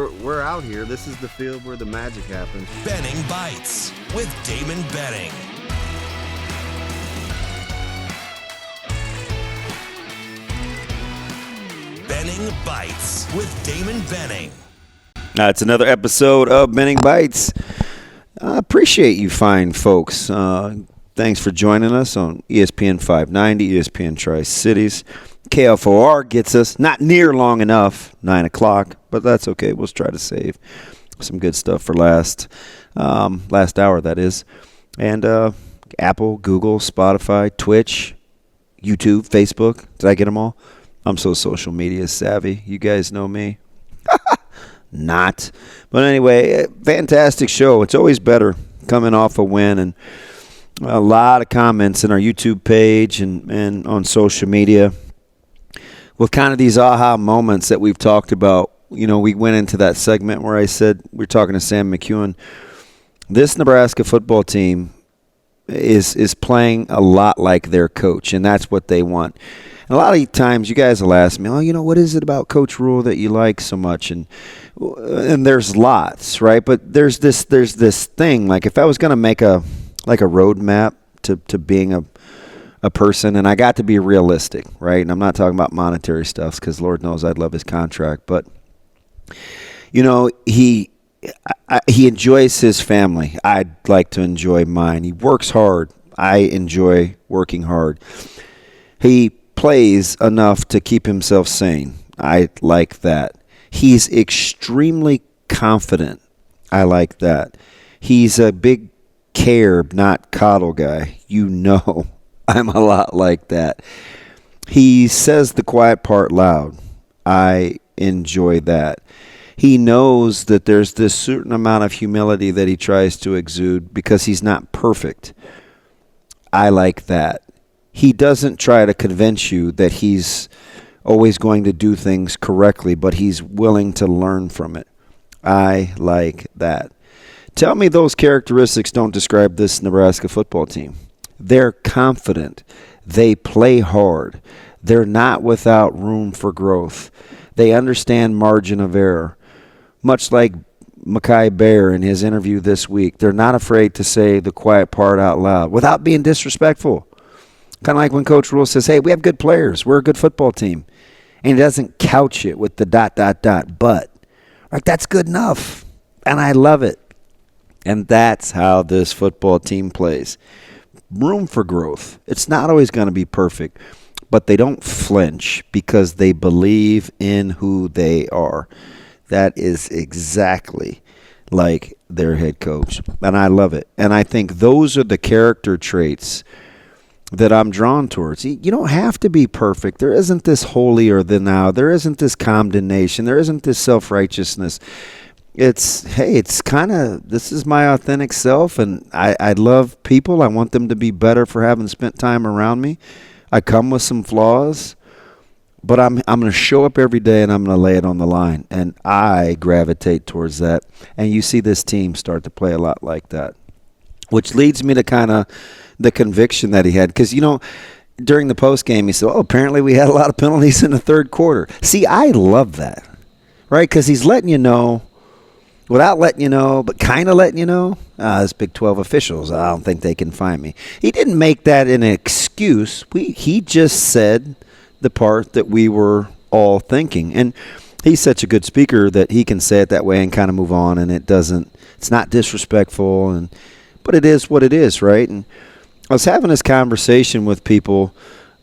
we're out here. This is the field where the magic happens. Benning Bites with Damon Benning. Benning Bites with Damon Benning. It's another episode of Benning Bites. I appreciate you fine folks. Thanks for joining us on ESPN 590, ESPN Tri-Cities. KFOR gets us not near long enough, 9 o'clock, but that's okay. We'll try to save some good stuff for last hour, that is. And Apple, Google, Spotify, Twitch, YouTube, Facebook. Did I get them all? I'm so social media savvy. You guys know me. Not. But anyway, fantastic show. It's always better coming off a win, and a lot of comments in our YouTube page and on social media with kind of these aha moments that we've talked about. You know, we went into that segment where I said, we're talking to Sam McEwen, this Nebraska football team is playing a lot like their coach, and that's what they want. And a lot of times you guys will ask me, what is it about Coach Rhule that you like so much? And there's lots, right? But there's this thing, like if I was going to make a roadmap to being a person, and I got to be realistic, right? And I'm not talking about monetary stuff because Lord knows I'd love his contract. But, he enjoys his family. I'd like to enjoy mine. He works hard. I enjoy working hard. He plays enough to keep himself sane. I like that. He's extremely confident. I like that. He's a big care, not coddle guy. I'm a lot like that. He says the quiet part loud. I enjoy that. He knows that there's this certain amount of humility that he tries to exude because he's not perfect. I like that. He doesn't try to convince you that he's always going to do things correctly, but he's willing to learn from it. I like that. Tell me those characteristics don't describe this Nebraska football team. They're confident. They play hard. They're not without room for growth. They understand margin of error. Much like Mekhi Bear in his interview this week, they're not afraid to say the quiet part out loud without being disrespectful. Kind of like when Coach Rhule says, hey, we have good players. We're a good football team. And he doesn't couch it with the ... but. Like, that's good enough. And I love it. And that's how this football team plays. Room for growth. It's not always going to be perfect, but they don't flinch because they believe in who they are. That is exactly like their head coach. And I love it. And I think those are the character traits that I'm drawn towards. You don't have to be perfect. There isn't this holier than thou. There isn't this condemnation. There isn't this self-righteousness. It's kind of, this is my authentic self, and I love people. I want them to be better for having spent time around me. I come with some flaws, but I'm going to show up every day, and I'm going to lay it on the line, and I gravitate towards that. And you see this team start to play a lot like that, which leads me to kind of the conviction that he had. Because, during the postgame, he said, apparently we had a lot of penalties in the third quarter. See, I love that, right? Because he's letting you know, without letting you know, but kind of letting you know, this Big 12 officials, I don't think they can find me. He didn't make that an excuse. He just said the part that we were all thinking. And he's such a good speaker that he can say it that way and kind of move on, and it's not disrespectful, but it is what it is, right? And I was having this conversation with people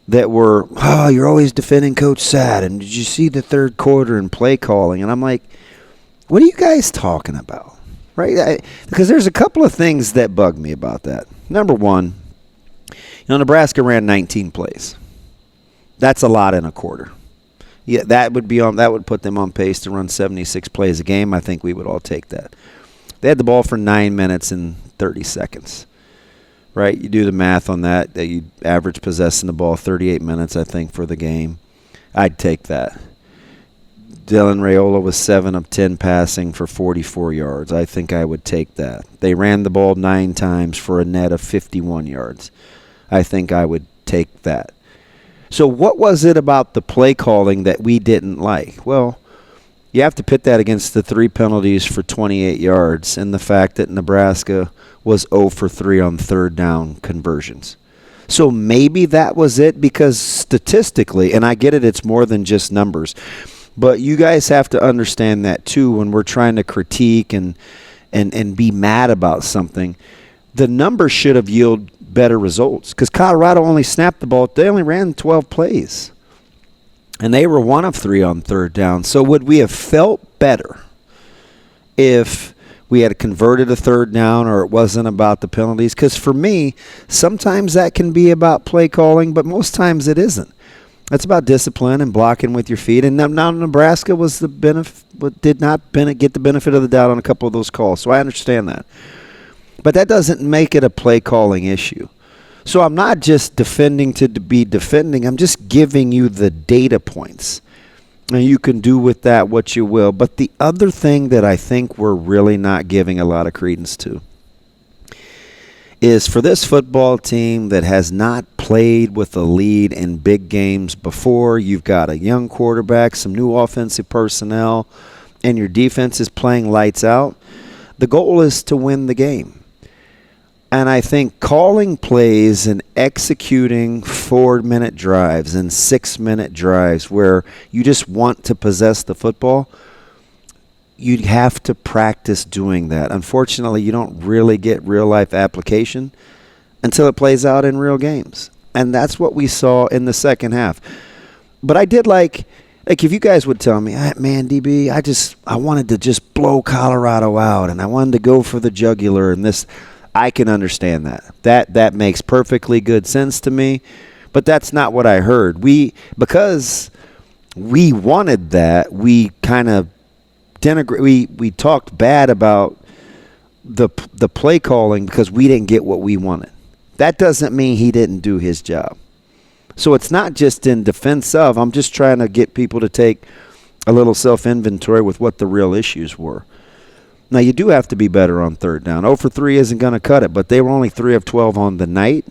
that were, you're always defending Coach Sad, and did you see the third quarter and play calling? And I'm like, what are you guys talking about, right? Because there's a couple of things that bug me about that. Number one, Nebraska ran 19 plays. That's a lot in a quarter. Yeah, that would put them on pace to run 76 plays a game. I think we would all take that. They had the ball for 9 minutes and 30 seconds. Right, you do the math on that you average possessing the ball 38 minutes, I think, for the game. I'd take that. Dylan Raiola was 7 of 10 passing for 44 yards. I think I would take that. They ran the ball 9 times for a net of 51 yards. I think I would take that. So what was it about the play calling that we didn't like? Well, you have to pit that against the 3 penalties for 28 yards and the fact that Nebraska was 0 for 3 on third down conversions. So maybe that was it, because statistically, and I get it, it's more than just numbers, but you guys have to understand that too when we're trying to critique and be mad about something. The numbers should have yielded better results, because Colorado only snapped the ball. They only ran 12 plays, and they were 1 of 3 on third down. So would we have felt better if we had converted a third down, or it wasn't about the penalties? Because for me, sometimes that can be about play calling, but most times it isn't. It's about discipline and blocking with your feet. And now Nebraska was did not get the benefit of the doubt on a couple of those calls, so I understand that. But that doesn't make it a play calling issue. So I'm not just defending to be defending. I'm just giving you the data points. And you can do with that what you will. But the other thing that I think we're really not giving a lot of credence to is for this football team that has not played with a lead in big games before. You've got a young quarterback, some new offensive personnel, and your defense is playing lights out. The goal is to win the game. And I think calling plays and executing 4-minute drives and 6-minute drives where you just want to possess the football, you'd have to practice doing that. Unfortunately, you don't really get real-life application until it plays out in real games. And that's what we saw in the second half. But I did like if you guys would tell me, man, DB, I wanted to just blow Colorado out, and I wanted to go for the jugular and this. I can understand that. That makes perfectly good sense to me, but that's not what I heard. Because we wanted that, we kind of denigrate. We talked bad about the play calling because we didn't get what we wanted. That doesn't mean he didn't do his job. So it's not just in defense of. I'm just trying to get people to take a little self-inventory with what the real issues were. Now, you do have to be better on third down. 0 for 3 isn't going to cut it, but they were only 3 of 12 on the night.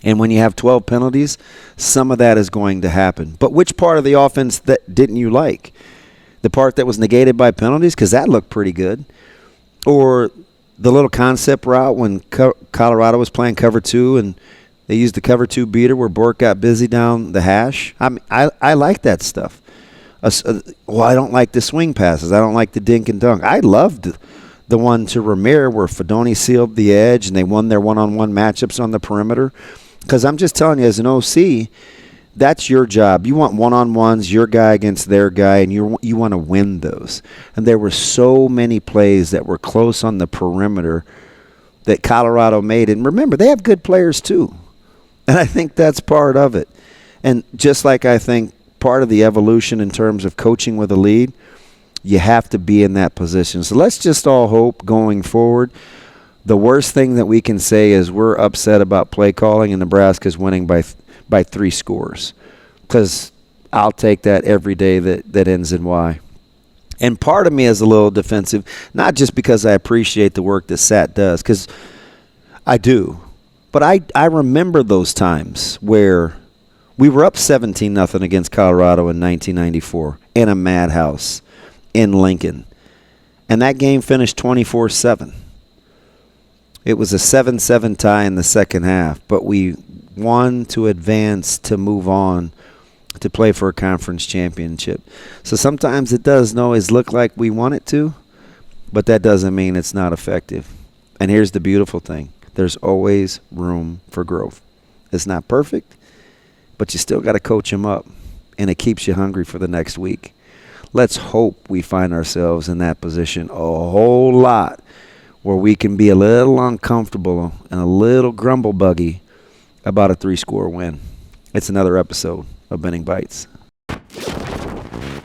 And when you have 12 penalties, some of that is going to happen. But which part of the offense that didn't you like? The part that was negated by penalties? Because that looked pretty good. Or the little concept route when Colorado was playing cover 2 and they used the cover 2 beater where Bork got busy down the hash. I like that stuff. Well, I don't like the swing passes. I don't like the dink and dunk. I loved the one to Ramir where Fedoni sealed the edge and they won their one-on-one matchups on the perimeter. Because I'm just telling you, as an OC, that's your job. You want one-on-ones, your guy against their guy, and you want to win those. And there were so many plays that were close on the perimeter that Colorado made. And remember, they have good players too. And I think that's part of it. And just like I think part of the evolution in terms of coaching with a lead, you have to be in that position. So let's just all hope going forward. The worst thing that we can say is we're upset about play calling and Nebraska's winning by 3 scores, because I'll take that every day that ends in Y. And part of me is a little defensive, not just because I appreciate the work that Sat does, because I do, but I remember those times where we were up 17-0 against Colorado in 1994 in a madhouse in Lincoln. And that game finished 24-7. It was a 7-7 tie in the second half, but we won to advance to move on to play for a conference championship. So sometimes it doesn't always look like we want it to, but that doesn't mean it's not effective. And here's the beautiful thing. There's always room for growth. It's not perfect, but you still got to coach them up, and it keeps you hungry for the next week. Let's hope we find ourselves in that position a whole lot where we can be a little uncomfortable and a little grumble buggy about a 3-score win. It's another episode of Benning Bites.